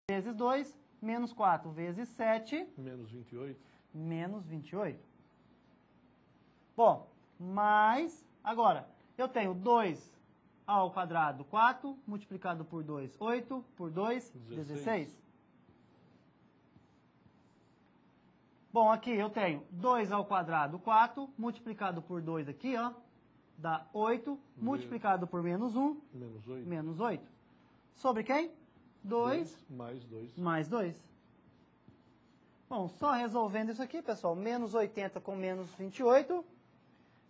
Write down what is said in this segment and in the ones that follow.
vezes 2, menos 4 vezes 7. Menos 28. Menos 28. Bom, mais, agora, eu tenho 2 ao quadrado, 4, multiplicado por 2, 8, por 2, 16. Bom, aqui eu tenho 2 ao quadrado, 4, multiplicado por 2 aqui, ó, dá 8, multiplicado por menos 1, menos 8. Menos 8. Sobre quem? 2 mais 2. Mais 2. Bom, só resolvendo isso aqui, pessoal, menos 80 com menos 28,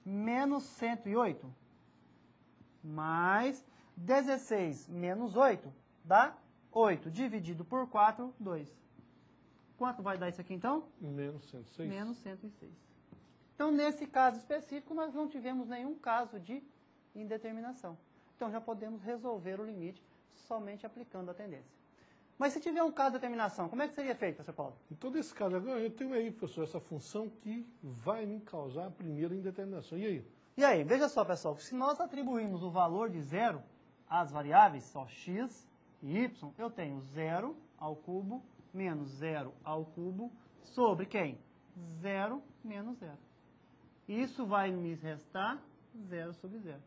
menos 108, mais 16 menos 8, dá 8, dividido por 4, 2. Quanto vai dar isso aqui, então? Menos 106. Menos 106. Então, nesse caso específico, nós não tivemos nenhum caso de indeterminação. Então, já podemos resolver o limite somente aplicando a tendência. Mas se tiver um caso de determinação, como é que seria feito, professor Paulo? Em todo esse caso, agora eu tenho aí, professor, essa função que vai me causar a primeira indeterminação. E aí? E aí, veja só, pessoal, se nós atribuímos o valor de zero às variáveis, só x e y, eu tenho 0 ao cubo menos 0 ao cubo sobre quem? 0 menos 0. Isso vai me restar 0 sobre 0.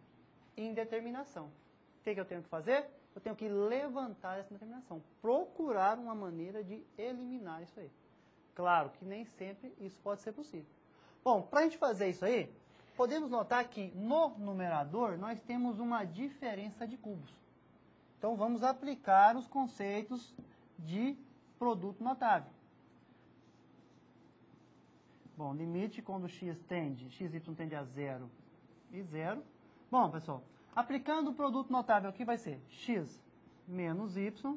Indeterminação. O que eu tenho que fazer? Eu tenho que levantar essa determinação, procurar uma maneira de eliminar isso aí. Claro que nem sempre isso pode ser possível. Bom, para a gente fazer isso aí, podemos notar que no numerador nós temos uma diferença de cubos. Então vamos aplicar os conceitos de produto notável. Bom, limite quando xy tende a 0 e 0. Bom, pessoal, aplicando o produto notável aqui vai ser x menos y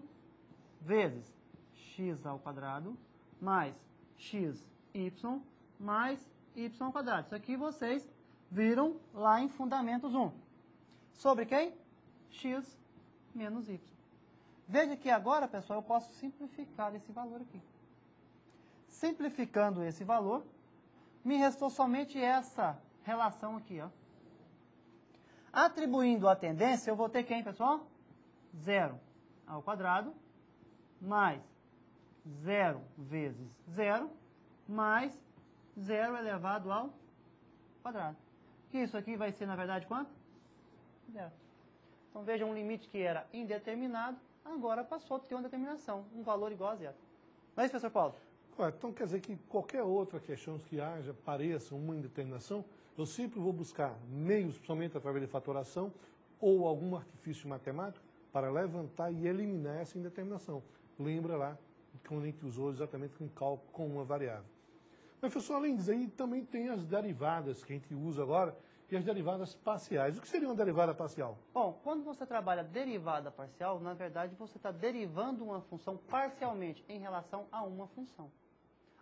vezes x ao quadrado mais xy mais y ao quadrado. Isso aqui vocês viram lá em Fundamentos 1. Sobre quem? X menos y. Veja que agora, pessoal, eu posso simplificar esse valor aqui. Simplificando esse valor, me restou somente essa relação aqui, ó. Atribuindo a tendência, eu vou ter quem, pessoal? 0 ao quadrado, mais 0 vezes 0, mais 0 elevado ao quadrado. Que isso aqui vai ser, na verdade, quanto? 0. Então, veja um limite que era indeterminado, agora passou a ter uma determinação, um valor igual a 0. Não é isso, professor Paulo? Correto. Então, quer dizer que qualquer outra questão que haja, pareça uma indeterminação, eu sempre vou buscar meios, principalmente através de fatoração, ou algum artifício matemático, para levantar e eliminar essa indeterminação. Lembra lá, quando a gente usou exatamente um cálculo com uma variável. Mas, professor, além disso aí, também tem as derivadas que a gente usa agora, e as derivadas parciais. O que seria uma derivada parcial? Bom, quando você trabalha derivada parcial, na verdade você está derivando uma função parcialmente em relação a uma função,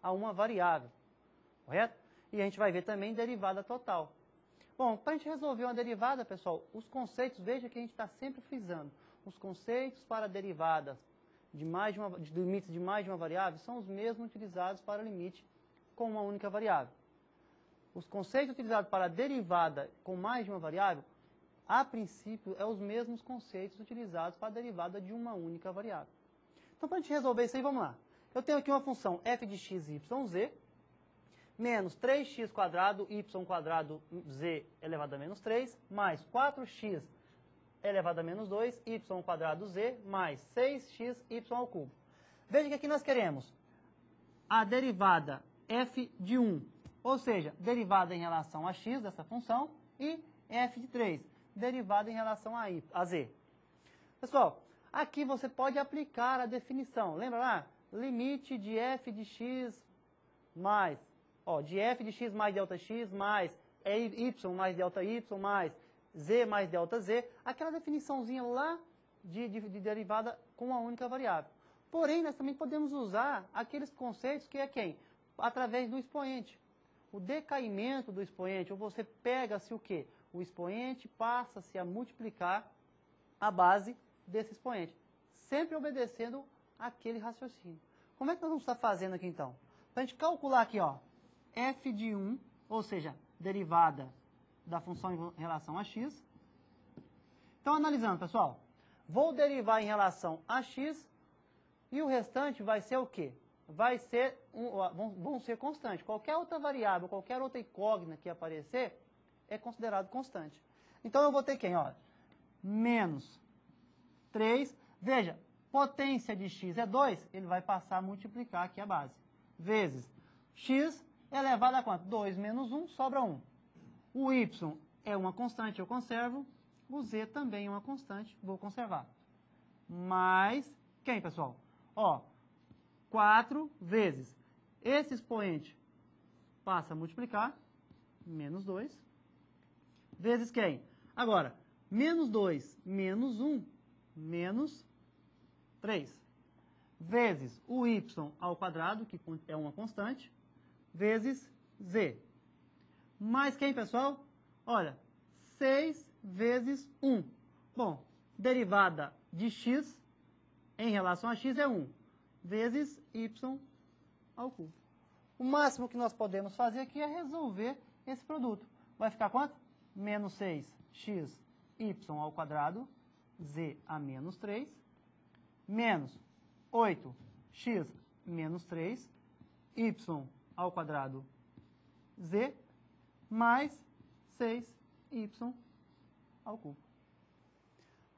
a uma variável, correto? E a gente vai ver também derivada total. Bom, para a gente resolver uma derivada, pessoal, os conceitos, veja que a gente está sempre frisando, os conceitos para derivadas de limites de mais de uma variável são os mesmos utilizados para limite com uma única variável. Os conceitos utilizados para derivada com mais de uma variável, a princípio, são os mesmos conceitos utilizados para a derivada de uma única variável. Então, para a gente resolver isso aí, vamos lá. Eu tenho aqui uma função f de x, y, z, menos 3x quadrado, y quadrado, z elevado a menos 3, mais 4x elevado a menos 2, y quadrado, z, mais 6x, y ao cubo. Veja que aqui nós queremos a derivada f de 1, ou seja, derivada em relação a x dessa função, e f de 3, derivada em relação a z. Pessoal, aqui você pode aplicar a definição. Lembra lá? Limite de f de x mais, de f de x mais delta x, mais y mais delta y, mais z mais delta z, aquela definiçãozinha lá de derivada com uma única variável. Porém, nós também podemos usar aqueles conceitos que é quem? Através do expoente. O decaimento do expoente, ou você pega-se o quê? O expoente passa-se a multiplicar a base desse expoente, sempre obedecendo aquele raciocínio. Como é que nós vamos estar fazendo aqui então? Para a gente calcular aqui, ó, f de 1, ou seja, derivada da função em relação a x. Então, analisando, pessoal, vou derivar em relação a x E o restante vai ser o quê? Vai ser, vão ser constantes. Qualquer outra variável, qualquer outra incógnita que aparecer, é considerado constante. Então, eu vou ter quem? Ó, menos 3. Veja, potência de x é 2, ele vai passar a multiplicar aqui a base. Vezes x elevado a quanto? 2 menos 1, sobra 1. O y é uma constante, eu conservo. O z também é uma constante, vou conservar. Mais quem, pessoal? Ó, 4 vezes. Esse expoente passa a multiplicar, menos 2. Vezes quem? Agora, menos 2 menos 1, menos 3. Vezes o y ao quadrado, que é uma constante, vezes z. Mais quem, pessoal? Olha, 6 vezes 1. Bom, derivada de x em relação a x é 1, vezes y ao cubo. O máximo que nós podemos fazer aqui é resolver esse produto. Vai ficar quanto? Menos 6x y ao quadrado, z a menos 3, menos 8x menos 3, y ao quadrado, z, mais 6y ao cubo.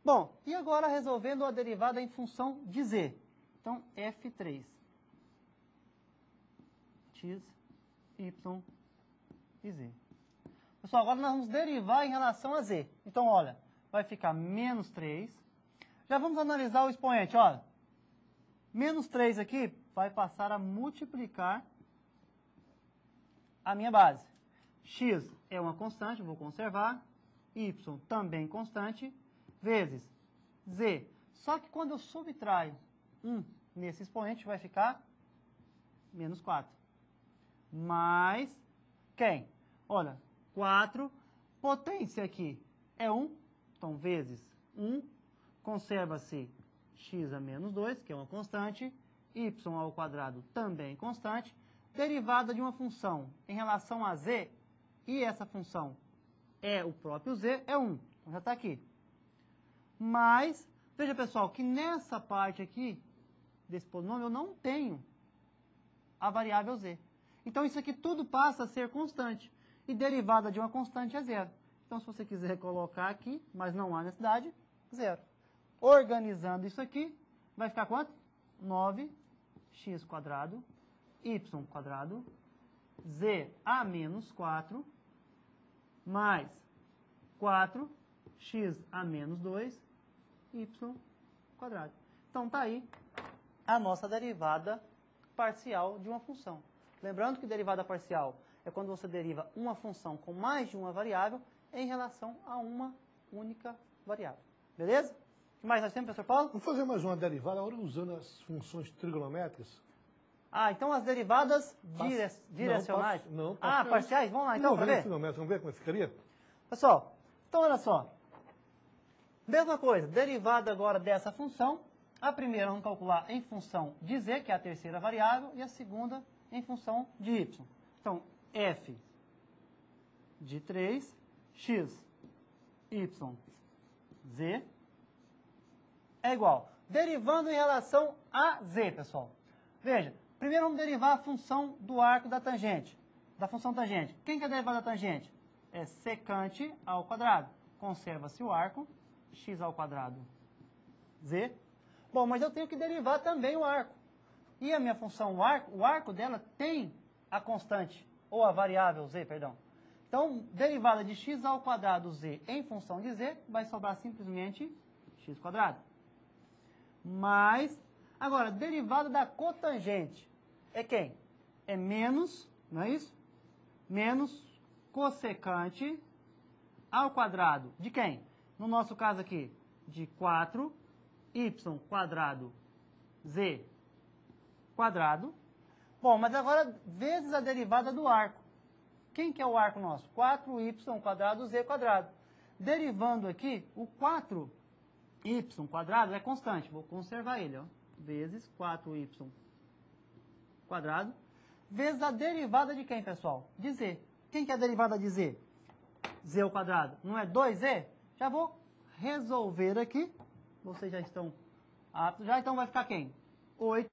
Bom, e agora resolvendo a derivada em função de z. Então, f3, x, y e z. Pessoal, agora nós vamos derivar em relação a z. Então, olha, vai ficar menos 3. Já vamos analisar o expoente, olha. Menos 3 aqui vai passar a multiplicar a minha base. X é uma constante, vou conservar. Y também constante, vezes z. Só que quando eu subtraio 1 nesse expoente, vai ficar menos 4. Mais quem? Olha, 4, potência aqui é 1, então vezes 1, conserva-se x a menos 2, que é uma constante, y ao quadrado também constante, derivada de uma função em relação a z, e essa função é o próprio z, é 1, então já está aqui. Mas, veja pessoal, que nessa parte aqui, desse polinômio, eu não tenho a variável z. Então isso aqui tudo passa a ser constante. E derivada de uma constante é zero. Então, se você quiser colocar aqui, mas não há necessidade, zero. Organizando isso aqui, vai ficar quanto? 9x quadrado, y quadrado, z a menos 4, mais 4x a menos 2, y quadrado. Então, está aí a nossa derivada parcial de uma função. Lembrando que derivada parcial é quando você deriva uma função com mais de uma variável em relação a uma única variável. Beleza? O que mais nós temos, professor Paulo? Vamos fazer mais uma derivada, agora usando as funções trigonométricas. Ah, então as derivadas direcionais? Não, parciais? Vamos lá então para ver? Vamos ver como é que ficaria? Pessoal, então olha só. Mesma coisa, derivada agora dessa função. A primeira vamos calcular em função de z, que é a terceira variável, e a segunda em função de y. Então, f de 3, x, y, z, é igual. Derivando em relação a z, pessoal. Veja, primeiro vamos derivar a função do arco da tangente, da função tangente. Quem que é a derivada da tangente? É secante ao quadrado. Conserva-se o arco, x ao quadrado, z. Bom, mas eu tenho que derivar também o arco. E a minha função, o arco dela tem a constante, ou a variável z, perdão. Então, derivada de x ao quadrado z em função de z, vai sobrar simplesmente x quadrado. Mas, agora, derivada da cotangente é quem? É menos, não é isso? Menos cossecante ao quadrado de quem? No nosso caso aqui, de 4y quadrado z quadrado. Bom, mas agora vezes a derivada do arco. Quem que é o arco nosso? 4y quadrado z quadrado. Derivando aqui, o 4y quadrado é constante. Vou conservar ele, ó. Vezes 4y quadrado. Vezes a derivada de quem, pessoal? De z. Quem que é a derivada de z? Z ao quadrado. Não é 2z? Já vou resolver aqui. Vocês já estão aptos. Já então vai ficar quem? 8